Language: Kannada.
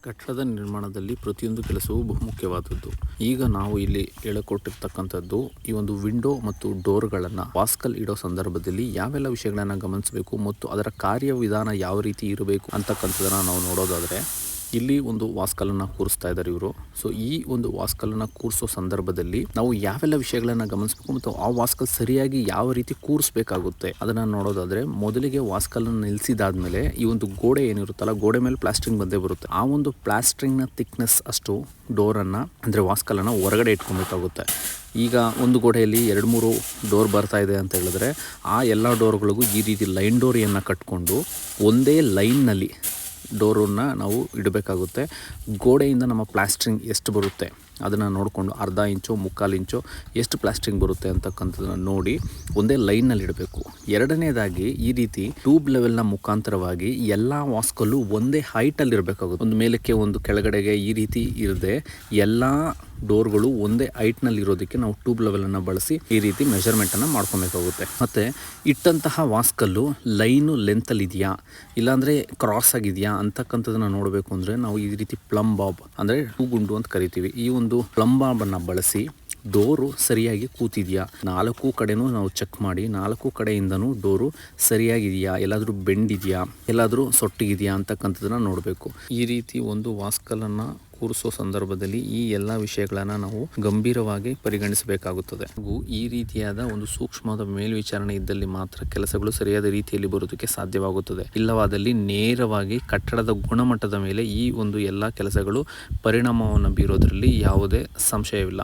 ಕಟ್ಟಡದ ನಿರ್ಮಾಣದಲ್ಲಿ ಪ್ರತಿಯೊಂದು ಕೆಲಸವೂ ಬಹುಮುಖ್ಯವಾದದ್ದು. ಈಗ ನಾವು ಇಲ್ಲಿ ಹೇಳಿಕೊಟ್ಟಿರ್ತಕ್ಕಂಥದ್ದು ಈ ಒಂದು ವಿಂಡೋ ಮತ್ತು ಡೋರ್ಗಳನ್ನು ವಾಸ್ಕಲ್ ಇಡೋ ಸಂದರ್ಭದಲ್ಲಿ ಯಾವೆಲ್ಲ ವಿಷಯಗಳನ್ನು ಗಮನಿಸಬೇಕು ಮತ್ತು ಅದರ ಕಾರ್ಯವಿಧಾನ ಯಾವ ರೀತಿ ಇರಬೇಕು ಅಂತಕ್ಕಂಥದ್ದನ್ನು ನಾವು ನೋಡೋದಾದರೆ, ಇಲ್ಲಿ ಒಂದು ವಾಸ್ಕಲನ್ನು ಕೂರಿಸ್ತಾ ಇದ್ದಾರೆ ಇವರು. ಸೊ ಈ ಒಂದು ವಾಸ್ಕಲನ್ನು ಕೂರಿಸೋ ಸಂದರ್ಭದಲ್ಲಿ ನಾವು ಯಾವೆಲ್ಲ ವಿಷಯಗಳನ್ನು ಗಮನಿಸಬೇಕು ಮತ್ತು ಆ ವಾಸ್ಕಲ್ ಸರಿಯಾಗಿ ಯಾವ ರೀತಿ ಕೂರಿಸ್ಬೇಕಾಗುತ್ತೆ ಅದನ್ನು ನೋಡೋದಾದರೆ, ಮೊದಲಿಗೆ ವಾಸ್ಕಲನ್ನು ನಿಲ್ಲಿಸಿದಾದ್ಮೇಲೆ ಈ ಒಂದು ಗೋಡೆ ಏನಿರುತ್ತಲ್ಲ, ಗೋಡೆ ಮೇಲೆ ಪ್ಲಾಸ್ಟ್ರಿಂಗ್ ಬಂದೇ ಬರುತ್ತೆ. ಆ ಒಂದು ಪ್ಲಾಸ್ಟ್ರಿಂಗ್ನ ಥಿಕ್ನೆಸ್ ಅಷ್ಟು ಡೋರನ್ನು ಅಂದರೆ ವಾಸ್ಕಲನ್ನು ಹೊರಗಡೆ ಇಟ್ಕೊಬೇಕಾಗುತ್ತೆ. ಈಗ ಒಂದು ಗೋಡೆಯಲ್ಲಿ 2-3 ಡೋರ್ ಬರ್ತಾ ಇದೆ ಅಂತ ಹೇಳಿದ್ರೆ, ಆ ಎಲ್ಲ ಡೋರ್ಗಳಿಗೂ ಈ ರೀತಿ ಲೈನ್ ಡೋರಿಯನ್ನು ಕಟ್ಕೊಂಡು ಒಂದೇ ಲೈನ್ನಲ್ಲಿ ಡೋರನ್ನು ನಾವು ಇಡಬೇಕಾಗುತ್ತೆ. ಗೋಡೆಯಿಂದ ನಮ್ಮ ಪ್ಲಾಸ್ಟ್ರಿಂಗ್ ಎಷ್ಟು ಬರುತ್ತೆ ಅದನ್ನು ನೋಡಿಕೊಂಡು ಅರ್ಧ ಇಂಚು 3/4 ಇಂಚು ಎಷ್ಟು ಪ್ಲಾಸ್ಟ್ರಿಂಗ್ ಬರುತ್ತೆ ಅಂತಕ್ಕಂಥದ್ದನ್ನು ನೋಡಿ ಒಂದೇ ಲೈನ್ನಲ್ಲಿ ಇಡಬೇಕು. ಎರಡನೇದಾಗಿ ಈ ರೀತಿ ಟ್ಯೂಬ್ ಲೆವೆಲ್ನ ಮುಖಾಂತರವಾಗಿ ಎಲ್ಲ ವಾಸ್ಕಲ್ಲು ಒಂದೇ ಹೈಟಲ್ಲಿ ಇರಬೇಕಾಗುತ್ತೆ. ಒಂದು ಮೇಲಕ್ಕೆ ಒಂದು ಕೆಳಗಡೆಗೆ ಈ ರೀತಿ ಇರದೆ ಎಲ್ಲ ಡೋರ್ಗಳು ಒಂದೇ ಹೈಟ್ನಲ್ಲಿ ಇರೋದಕ್ಕೆ ನಾವು ಟ್ಯೂಬ್ ಲೆವೆಲನ್ನು ಬಳಸಿ ಈ ರೀತಿ ಮೆಷರ್ಮೆಂಟನ್ನು ಮಾಡ್ಕೊಬೇಕಾಗುತ್ತೆ. ಮತ್ತು ಇಟ್ಟಂತಹ ವಾಸ್ಕಲ್ಲು ಲೈನು ಲೆಂತಲ್ಲಿ ಇದೆಯಾ ಇಲ್ಲಾಂದರೆ ಕ್ರಾಸ್ ಆಗಿದೆಯಾ ಅಂತಕ್ಕಂಥದ್ದನ್ನು ನೋಡಬೇಕು ಅಂದರೆ ನಾವು ಈ ರೀತಿ ಪ್ಲಮ್ ಬಾಬ್ ಅಂದರೆ ಹೂಗುಂಡು ಅಂತ ಕರಿತೀವಿ. ಈ ಒಂದು ಪ್ಲಮ್ ಬಾಬನ್ನು ಬಳಸಿ ಡೋರು ಸರಿಯಾಗಿ ಕೂತಿದೆಯಾ, 4 ಕಡೆನೂ ನಾವು ಚೆಕ್ ಮಾಡಿ 4 ಕಡೆಯಿಂದನೂ ಡೋರು ಸರಿಯಾಗಿದೆಯಾ, ಎಲ್ಲಾದರೂ ಬೆಂಡಿದೆಯಾ, ಎಲ್ಲಾದರೂ ಸೊಟ್ಟಿಗಿದೆಯಾ ಅಂತಕ್ಕಂಥದ್ದನ್ನು ನೋಡಬೇಕು. ಈ ರೀತಿ ಒಂದು ವಾಸ್ಕಲನ್ನು ಕೂರಿಸೋ ಸಂದರ್ಭದಲ್ಲಿ ಈ ಎಲ್ಲ ವಿಷಯಗಳನ್ನು ನಾವು ಗಂಭೀರವಾಗಿ ಪರಿಗಣಿಸಬೇಕಾಗುತ್ತದೆ. ಹಾಗೂ ಈ ರೀತಿಯಾದ ಒಂದು ಸೂಕ್ಷ್ಮವಾದ ಮೇಲ್ವಿಚಾರಣೆ ಇದ್ದಲ್ಲಿ ಮಾತ್ರ ಕೆಲಸಗಳು ಸರಿಯಾದ ರೀತಿಯಲ್ಲಿ ಬರೋದಕ್ಕೆ ಸಾಧ್ಯವಾಗುತ್ತದೆ. ಇಲ್ಲವಾದಲ್ಲಿ ನೇರವಾಗಿ ಕಟ್ಟಡದ ಗುಣಮಟ್ಟದ ಮೇಲೆ ಈ ಒಂದು ಎಲ್ಲ ಕೆಲಸಗಳು ಪರಿಣಾಮವನ್ನು ಬೀರೋದರಲ್ಲಿ ಯಾವುದೇ ಸಂಶಯವಿಲ್ಲ.